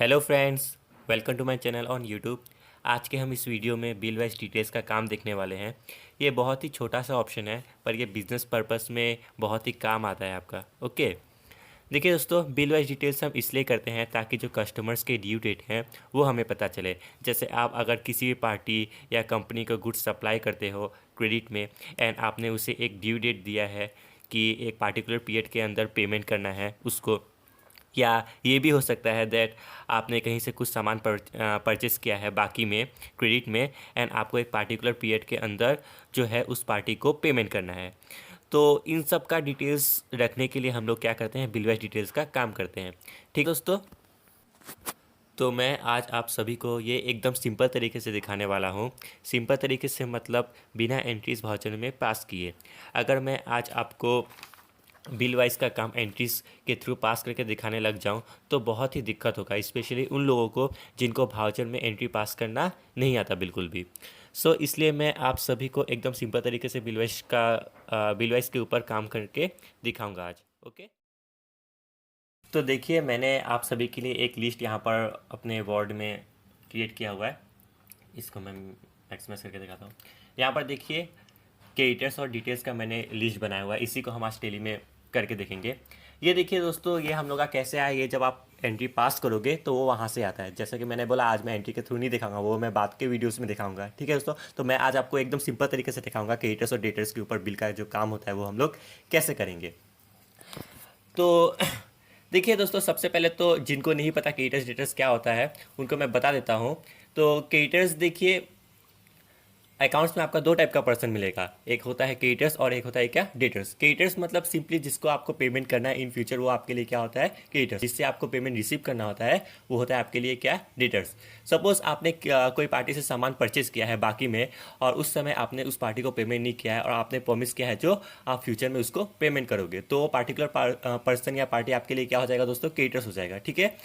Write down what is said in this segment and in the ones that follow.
Hello friends, welcome to my channel on YouTube. आज के हम इस वीडियो में बिल वाइज डिटेल्स का काम देखने वाले हैं। ये बहुत ही छोटा सा ऑप्शन है, पर ये बिजनेस पर्पस में बहुत ही काम आता है आपका। ओके, देखिए दोस्तों, बिल वाइज डिटेल्स हम इसलिए करते हैं ताकि जो कस्टमर्स के ड्यू डेट हैं वो हमें पता चले। जैसे आप अगर किसी भी पार्टी या कंपनी को गुड्स सप्लाई करते हो क्रेडिट में, एंड आपने उसे एक ड्यू डेट दिया है कि एक पार्टिकुलर पीरियड के अंदर पेमेंट करना है उसको, या ये भी हो सकता है दैट आपने कहीं से कुछ सामान परचेस किया है बाकी में क्रेडिट में, एंड आपको एक पार्टिकुलर पीरियड के अंदर जो है उस पार्टी को पेमेंट करना है। तो इन सब का डिटेल्स रखने के लिए हम लोग क्या करते हैं, बिल वाइज डिटेल्स का काम करते हैं। ठीक है दोस्तों, तो मैं आज आप सभी को ये एकदम सिंपल तरीके से दिखाने वाला हूँ। सिंपल तरीके से मतलब बिना एंट्रीज वाउचर में पास किए। अगर मैं आज आपको बिल वाइज का काम एंट्रीज के थ्रू पास करके दिखाने लग जाऊं तो बहुत ही दिक्कत होगा, स्पेशली उन लोगों को जिनको वाउचर में एंट्री पास करना नहीं आता बिल्कुल भी। इसलिए मैं आप सभी को एकदम सिंपल तरीके से बिल वाइज के ऊपर काम करके दिखाऊंगा आज। ओके, तो देखिए, मैंने आप सभी के लिए एक लिस्ट यहाँ पर अपने वर्ड में क्रिएट किया हुआ है। इसको मैं मैक्सिमाइज करके दिखाता हूँ। यहाँ पर देखिए, क्रेडिटर्स और डिटेल्स का मैंने लिस्ट बनाया हुआ है। इसी को हम आज टेली में करके देखेंगे। ये देखिए दोस्तों, ये हम लोग का कैसे आया, ये जब आप एंट्री पास करोगे तो वो वहाँ से आता है। जैसा कि मैंने बोला, आज मैं एंट्री के थ्रू नहीं दिखाऊंगा, वो मैं बाद के वीडियोस में दिखाऊंगा। ठीक है दोस्तों, तो मैं आज आपको एकदम सिंपल तरीके से दिखाऊंगा क्रेडिटर्स और डेटर्स के ऊपर बिल का जो काम होता है वो हम लोग कैसे करेंगे। तो देखिए दोस्तों, सबसे पहले तो जिनको नहीं पता क्रेडिटर्स डेटर्स क्या होता है उनको मैं बता देता हूँ। तो क्रेडिटर्स देखिए, अकाउंट्स में आपका दो टाइप का पर्सन मिलेगा, एक होता है क्रेडिटर्स और एक होता है क्या, डेटर्स। क्रेडिटर्स मतलब सिंपली जिसको आपको पेमेंट करना है इन फ्यूचर, वो आपके लिए क्या होता है, क्रेडिटर्स। जिससे आपको पेमेंट रिसीव करना होता है वो होता है आपके लिए क्या, डेटर्स। सपोज आपने कोई पार्टी से सामान परचेज किया है बाकी में, और उस समय आपने उस पार्टी को पेमेंट नहीं किया है और आपने प्रॉमिस किया है जो आप फ्यूचर में उसको पेमेंट करोगे, तो वो पार्टिकुलर पर्सन या पार्टी आपके लिए क्या हो जाएगा दोस्तों, क्रेडिटर्स हो जाएगा। ठीक है,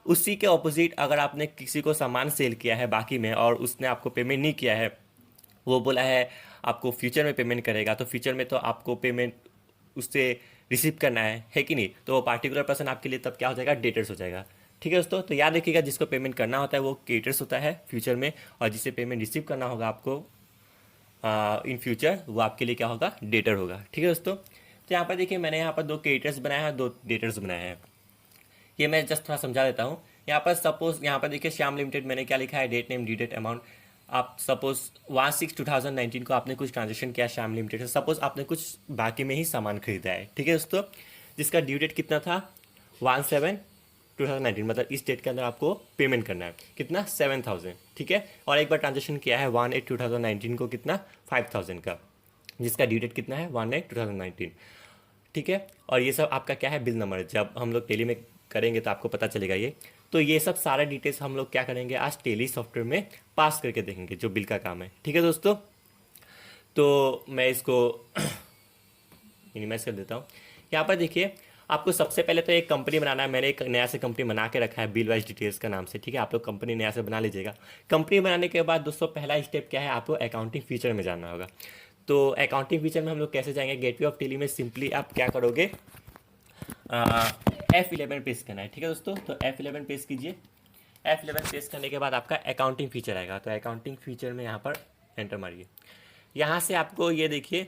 उसी के ऑपोजिट अगर आपने किसी को सामान सेल किया है बाकी में और उसने आपको पेमेंट नहीं किया है, वो बोला है आपको फ्यूचर में पेमेंट करेगा, तो फ्यूचर में तो आपको पेमेंट उससे रिसीव करना है कि नहीं, तो वो पार्टिकुलर पर्सन आपके लिए तब क्या हो जाएगा, डेटर्स हो जाएगा। ठीक है दोस्तों, तो याद रखिएगा, जिसको पेमेंट करना होता है वो क्रेडिटर्स होता है फ्यूचर में, और जिसे पेमेंट रिसीव करना होगा आपको इन फ्यूचर, वो आपके लिए क्या होगा, डेटर होगा। ठीक है दोस्तों, तो यहाँ पर देखिए, मैंने यहाँ पर दो क्रेडिटर्स बनाए हैं, दो डेटर्स बनाए हैं। ये मैं जस्ट थोड़ा समझा देता हूँ। यहाँ पर सपोज, यहाँ पर देखिए श्याम लिमिटेड मैंने क्या लिखा है, date name due date amount. आप सपोज 1/6/2019 को आपने कुछ ट्रांजेक्शन किया श्याम लिमिटेड से, सपोज आपने कुछ बाकी में ही सामान खरीदा है। ठीक है दोस्तों, जिसका ड्यू डेट कितना था, 1/7/2019, मतलब इस डेट के अंदर आपको पेमेंट करना है कितना, 7,000। ठीक है, और एक बार ट्रांजेक्शन किया है 1/8/2019 को कितना, 5,000 का, जिसका ड्यू डेट कितना है, 1/8/2019। ठीक है, और ये सब आपका क्या है, बिल नंबर। जब हम लोग टेली में करेंगे तो आपको पता चलेगा ये। तो ये सब सारा डिटेल्स हम लोग क्या करेंगे, आज टेली सॉफ्टवेयर में पास करके देखेंगे, जो बिल का काम है। ठीक है दोस्तों, तो मैं इसको मिनिमाइज कर देता हूँ। यहाँ पर देखिए, आपको सबसे पहले तो एक कंपनी बनाना है। मैंने एक नया से कंपनी बना के रखा है बिल वाइज डिटेल्स का नाम से। ठीक है, आप लोग कंपनी नया से बना लीजिएगा। कंपनी बनाने के बाद दोस्तों पहला स्टेप क्या है, आपको अकाउंटिंग फीचर में जाना होगा। तो अकाउंटिंग फीचर में हम लोग कैसे जाएंगे, गेटवे ऑफ टेली में सिंपली आप क्या करोगे, F11 पेस्ट करना है। ठीक है दोस्तों, तो F11 पेस्ट कीजिए। F11 पेस्ट करने के बाद आपका अकाउंटिंग फीचर आएगा, तो अकाउंटिंग फीचर में यहाँ पर एंटर मारिए। यहाँ से आपको ये देखिए,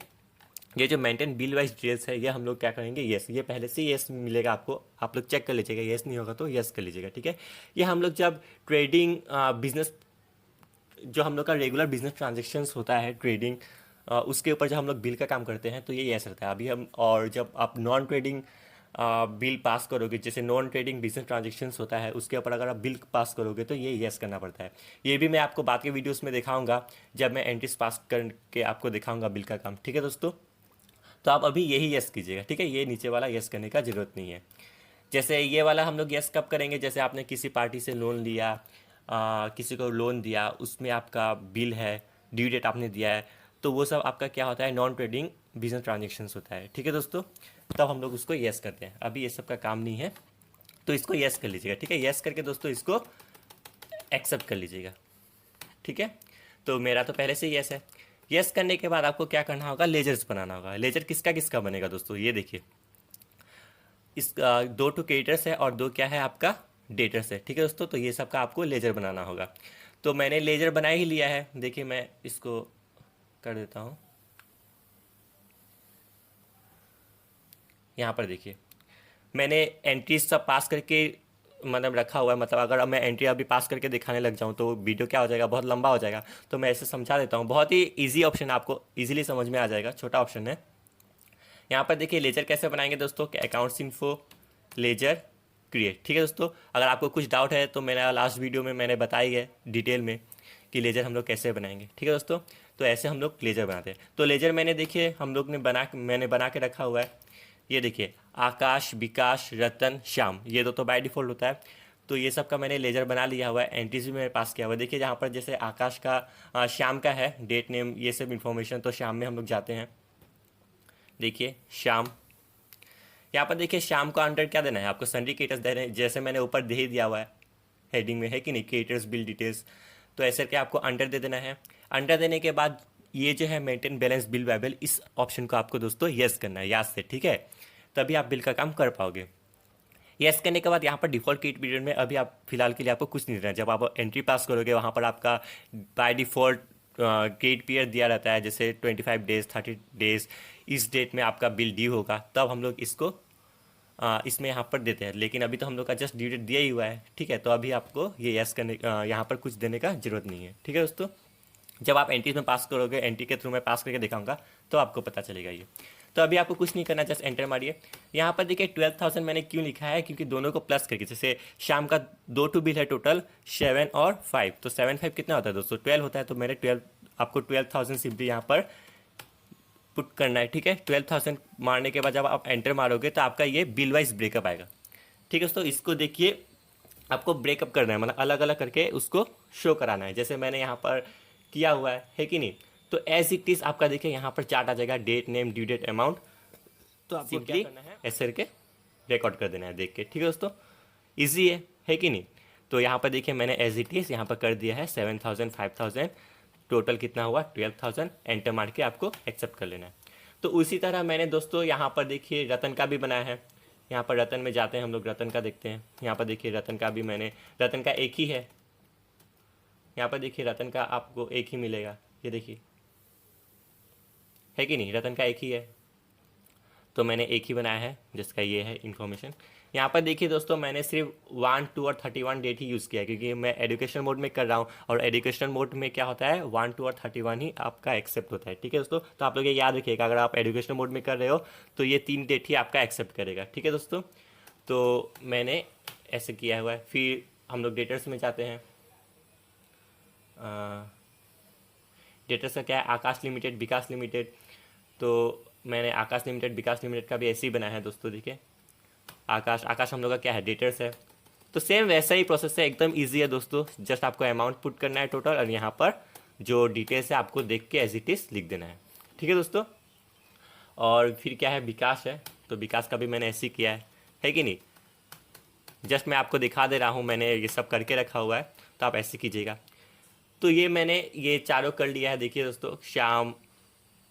ये जो मेंटेन बिल वाइज डिटेल्स है, ये हम लोग क्या करेंगे, येस। ये पहले से येस मिलेगा आपको, आप लोग चेक कर लीजिएगा, येस नहीं होगा तो येस कर लीजिएगा। ठीक है, ये हम लोग जब ट्रेडिंग बिजनेस, जो हम लोग का रेगुलर बिजनेस ट्रांजेक्शन्स होता है ट्रेडिंग, उसके ऊपर जब हम लोग बिल का काम करते हैं तो ये येस रहता है अभी हम। और जब आप नॉन ट्रेडिंग बिल पास करोगे, जैसे नॉन ट्रेडिंग बिजनेस ट्रांजेक्शन्स होता है, उसके ऊपर अगर आप बिल पास करोगे तो ये येस करना पड़ता है। ये भी मैं आपको बाद के वीडियोस में दिखाऊंगा, जब मैं एंट्रीज पास करके आपको दिखाऊंगा बिल का काम। ठीक है दोस्तों, तो आप अभी यही येस कीजिएगा। ठीक है, ये नीचे वाला येस करने का ज़रूरत नहीं है। जैसे ये वाला हम लोग येस कब करेंगे, जैसे आपने किसी पार्टी से लोन लिया, किसी को लोन दिया, उसमें आपका बिल है, ड्यू डेट आपने दिया है, तो वो सब आपका क्या होता है, नॉन ट्रेडिंग बिजनेस ट्रांजेक्शन्स होता है। ठीक है दोस्तों, तब हम लोग उसको येस करते हैं। अभी ये सब का काम नहीं है, तो इसको येस कर लीजिएगा। ठीक है, येस करके दोस्तों इसको एक्सेप्ट कर लीजिएगा। ठीक है, तो मेरा तो पहले से येस है। येस करने के बाद आपको क्या करना होगा, लेजर्स बनाना होगा। लेजर किसका किसका बनेगा दोस्तों, ये देखिए, इस 2 तो क्रेडिटर्स है और 2 क्या है आपका, डेटर से। ठीक है दोस्तों, तो ये सब का आपको लेजर बनाना होगा। तो मैंने लेजर बना ही लिया है, देखिए मैं इसको कर देता हूँ। यहाँ पर देखिए मैंने एंट्रीज सब पास करके मतलब रखा हुआ है। मतलब अगर मैं एंट्री अभी पास करके दिखाने लग जाऊँ तो वीडियो क्या हो जाएगा, बहुत लंबा हो जाएगा। तो मैं ऐसे समझा देता हूँ, बहुत ही इजी ऑप्शन है, आपको इजीली समझ में आ जाएगा, छोटा ऑप्शन है। यहाँ पर देखिए लेजर कैसे बनाएंगे दोस्तों, कि अकाउंट्स इन्फो लेजर क्रिएट। ठीक है दोस्तों, अगर आपको कुछ डाउट है तो मेरा लास्ट वीडियो में मैंने बताई है डिटेल में कि लेजर हम लोग कैसे बनाएंगे। ठीक है दोस्तों, तो ऐसे हम लोग लेजर बनाते हैं। तो लेजर मैंने देखिए हम लोग ने मैंने बना के रखा हुआ है। ये देखिए आकाश, विकास, रतन, श्याम, ये दो तो बाय डिफ़ॉल्ट होता है। तो ये सब का मैंने लेजर बना लिया हुआ है, एंट्रीज भी मेरे पास किया हुआ है। देखिए जहाँ पर जैसे आकाश का श्याम का है डेट नेम ये सब इन्फॉर्मेशन, तो श्याम में हम लोग जाते हैं। देखिए श्याम, यहाँ पर देखिए शाम को अंडर क्या देना है आपको, सन्ड्री क्रिएटर्स दे रहे हैं, जैसे मैंने ऊपर दे ही दिया हुआ है हेडिंग में, है कि नहीं, क्रिएटर्स बिल डिटेल्स। तो ऐसे करके आपको अंडर दे देना है। अंडर देने के बाद ये जो है मेंटेन बैलेंस बिल बाइबल, इस ऑप्शन को आपको दोस्तों यस करना है याद से। ठीक है, तभी आप बिल का काम कर पाओगे। यस करने के बाद यहाँ पर डिफॉल्ट क्रेडिट पीरियड में अभी आप फिलहाल के लिए आपको कुछ नहीं देना है। जब आप एंट्री पास करोगे वहाँ पर आपका बाय डिफॉल्ट क्रेडिट पीरियड दिया रहता है, जैसे 25 डेज, 30 डेज, इस डेट में आपका बिल ड्यू होगा, तब हम लोग इसको इसमें यहाँ पर देते हैं। लेकिन अभी तो हम लोग का जस्ट ड्यू डेट दिया ही हुआ है। ठीक है, तो अभी आपको ये यस करने यहाँ पर कुछ देने का जरूरत नहीं है। ठीक है दोस्तों, जब आप एंट्री में पास करोगे, एंट्री के थ्रू मैं पास करके दिखाऊंगा तो आपको पता चलेगा ये। तो अभी आपको कुछ नहीं करना, जस्ट एंटर मारिए। यहाँ पर देखिए 12,000 मैंने क्यों लिखा है, क्योंकि दोनों को प्लस करके, जैसे शाम का 2 बिल है टोटल 7 और 5, तो 7 5 कितना होता है दोस्तों, 12 होता है। तो मैंने 12 आपको 12,000 सिंपली यहाँ पर पुट करना है। ठीक है, 12,000 मारने के बाद जब आप एंटर मारोगे तो आपका ये बिल वाइज ब्रेकअप आएगा। ठीक है दोस्तों, इसको देखिए आपको ब्रेकअप करना है, मतलब अलग अलग करके उसको शो कराना है, जैसे मैंने यहाँ पर किया हुआ है कि नहीं। तो एज इट इज आपका देखिए यहाँ पर चार्ट आ जाएगा, date name due date amount. तो आपको क्या करना है, ऐसे करके रिकॉर्ड कर देना है देख के। ठीक है दोस्तों, ईजी है कि नहीं। तो यहाँ पर देखिए मैंने एज इट इज यहाँ पर कर दिया है 7,000 5,000, टोटल कितना हुआ 12,000, एंटर मार के आपको एक्सेप्ट कर लेना है। तो उसी तरह मैंने दोस्तों यहाँ पर देखिए रतन का भी बनाया है। यहाँ पर रतन में जाते हैं हम लोग, रतन का देखते हैं। यहाँ पर देखिए रतन का भी मैंने, रतन का एक ही है। यहाँ पर देखिए रतन का आपको एक ही मिलेगा, ये देखिए, है कि नहीं, रतन का एक ही है। तो मैंने एक ही बनाया है जिसका ये है इन्फॉर्मेशन। यहाँ पर देखिए दोस्तों मैंने सिर्फ 1 2 और 31 डेट ही यूज़ किया है, क्योंकि मैं एजुकेशन मोड में कर रहा हूँ, और एजुकेशन मोड में क्या होता है 1 2 और 31 ही आपका एक्सेप्ट होता है। ठीक है दोस्तों, तो आप लोग ये याद रखिएगा, अगर आप एजुकेशन मोड में कर रहे हो तो ये 3 डेट ही आपका एक्सेप्ट करेगा। ठीक है दोस्तों, तो मैंने ऐसे किया हुआ है। फिर हम लोग डेटर्स में जाते हैं। डेटर्स का क्या है, आकाश लिमिटेड, विकास लिमिटेड। तो मैंने आकाश लिमिटेड, विकास लिमिटेड का भी ऐसे ही बनाया है दोस्तों। देखिए आकाश हम लोग का क्या है, डेटर्स है। तो सेम वैसा ही प्रोसेस है, एकदम इजी है दोस्तों। जस्ट आपको अमाउंट पुट करना है टोटल, और यहाँ पर जो डिटेल्स है आपको देख के एज इट इज लिख देना है। ठीक है दोस्तों, और फिर क्या है, विकास है। तो विकास का भी मैंने ऐसे ही किया है कि नहीं। जस्ट मैं आपको दिखा दे रहा हूँ, मैंने ये सब करके रखा हुआ है, तो आप ऐसे कीजिएगा। तो ये मैंने ये चारों कर लिया है। देखिए दोस्तों, श्याम,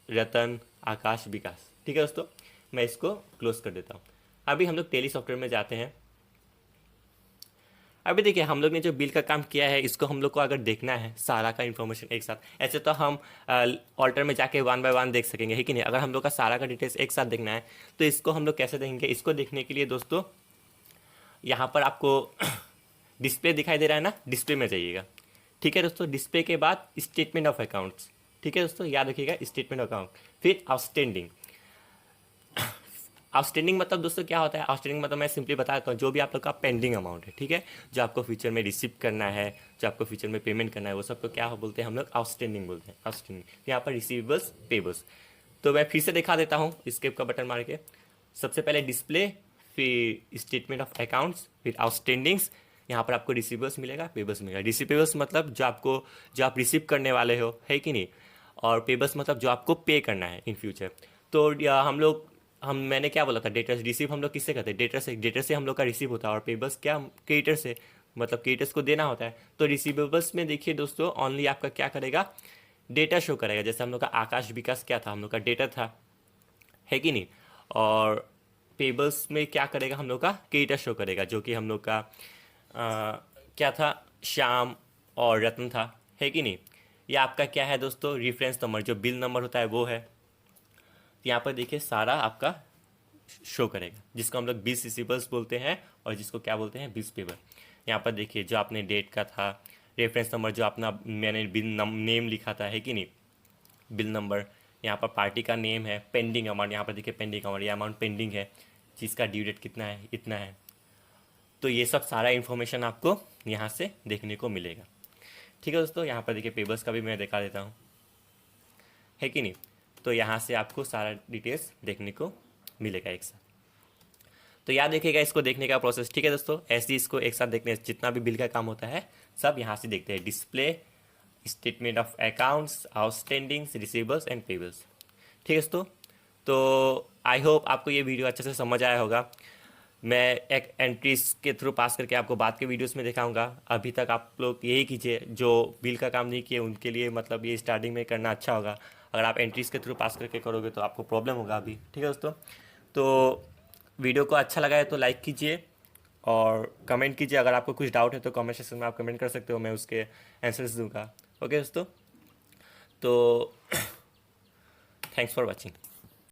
रतन, आकाश, विकास। ठीक है दोस्तों, मैं इसको क्लोज कर देता हूँ। अभी हम लोग टेली सॉफ्टवेयर में जाते हैं। अभी देखिए हम लोग ने जो बिल का काम किया है, इसको हम लोग को अगर देखना है सारा का इन्फॉर्मेशन एक साथ, ऐसे तो हम ऑल्टर में जाके 1 बाय 1 देख सकेंगे, है कि नहीं। अगर हम लोग का सारा का डिटेल्स एक साथ देखना है तो इसको हम लोग कैसे देखेंगे। इसको देखने के लिए दोस्तों यहाँ पर आपको डिस्प्ले दिखाई दे रहा है ना, डिस्प्ले में जाइएगा। ठीक है दोस्तों, डिस्प्ले के बाद स्टेटमेंट ऑफ अकाउंट्स। ठीक है दोस्तों, याद रखिएगा स्टेटमेंट ऑफ अकाउंट, फिर आउटस्टैंडिंग। आउटस्टैंडिंग मतलब दोस्तों क्या होता है, आउटस्टैंडिंग मतलब मैं सिंपली बता देता हूँ, जो भी आप लोग का पेंडिंग अमाउंट है, ठीक है, जो आपको फ्यूचर में रिसीव करना है, जो आपको फ्यूचर में पेमेंट करना है, वो सबको क्या बोलते हैं हम लोग, आउटस्टैंडिंग बोलते हैं। आउटस्टैंडिंग यहाँ पर रिसीवेबल्स, पेबल्स। तो मैं फिर से दिखा देता हूँ स्केप का बटन मार के। सबसे पहले डिस्प्ले, फिर स्टेटमेंट ऑफ अकाउंट्स, फिर आउटस्टैंडिंग्स। यहाँ पर आपको रिसीवेबल्स मिलेगा, पेबल्स मिलेगा। रिसीवेबल्स मतलब जो आप रिसीव करने वाले हो, है कि नहीं, और पेबल्स मतलब जो आपको पे करना है इन फ्यूचर। तो मैंने क्या बोला था, डेटर्स रिसीव हम लोग किससे करते हैं, डेटर से हम लोग का रिसीव होता है, और पेबल्स क्या, क्रेडिटर से, मतलब क्रेडिटर्स को देना होता है। तो रिसीवेबल्स में देखिए दोस्तों ओनली आपका क्या करेगा, डेटा शो करेगा। जैसे हम लोग का आकाश विकास क्या था, हम लोग का डेटा था, है कि नहीं। और पेबल्स में क्या करेगा, हम लोग का क्रेडिटर शो करेगा, जो कि हम लोग का क्या था, श्याम और रत्न था, है कि नहीं। ये आपका क्या है दोस्तों, रेफरेंस नंबर, जो बिल नंबर होता है वो है। तो यहाँ पर देखिए सारा आपका शो करेगा, जिसको हम लोग बिल्स रिसीवर्स बोलते हैं और जिसको क्या बोलते हैं, बिल्स पेपर। यहाँ पर देखिए जो आपने डेट का था, रेफरेंस नंबर जो अपना मैंने बिल नेम लिखा था, है कि नहीं, बिल नंबर। यहाँ पर पार्टी का नेम है, पेंडिंग अमाउंट, यहाँ पर देखिए पेंडिंग अमाउंट, ये अमाउंट पेंडिंग है, जिसका ड्यू डेट कितना है, इतना है। तो ये सब सारा इन्फॉर्मेशन आपको यहाँ से देखने को मिलेगा। ठीक है दोस्तों, यहाँ पर देखिए पेबल्स का भी मैं दिखा देता हूँ, है कि नहीं। तो यहाँ से आपको सारा डिटेल्स देखने को मिलेगा एक साथ। तो याद रखिएगा इसको देखने का प्रोसेस, ठीक है दोस्तों। ऐसे ही इसको एक साथ देखने, जितना भी बिल का काम होता है सब यहाँ से देखते हैं, display, statement of accounts, outstandings, receivers and payables. ठीक है दोस्तों, तो आई होप आपको ये वीडियो अच्छे से समझ आया होगा। मैं एक एंट्रीज के थ्रू पास करके आपको बाद के वीडियोस में दिखाऊंगा। अभी तक आप लोग यही कीजिए, जो बिल का काम नहीं किए उनके लिए मतलब ये स्टार्टिंग में करना अच्छा होगा। अगर आप एंट्रीज के थ्रू पास करके करोगे तो आपको प्रॉब्लम होगा अभी। ठीक है दोस्तों, तो वीडियो को अच्छा लगा है तो लाइक कीजिए और कमेंट कीजिए। अगर आपको कुछ डाउट है तो कमेंट सेक्शन में आप कमेंट कर सकते हो, मैं उसके आंसर्स दूंगा। ओके दोस्तों, तो थैंक्स फॉर वॉचिंग।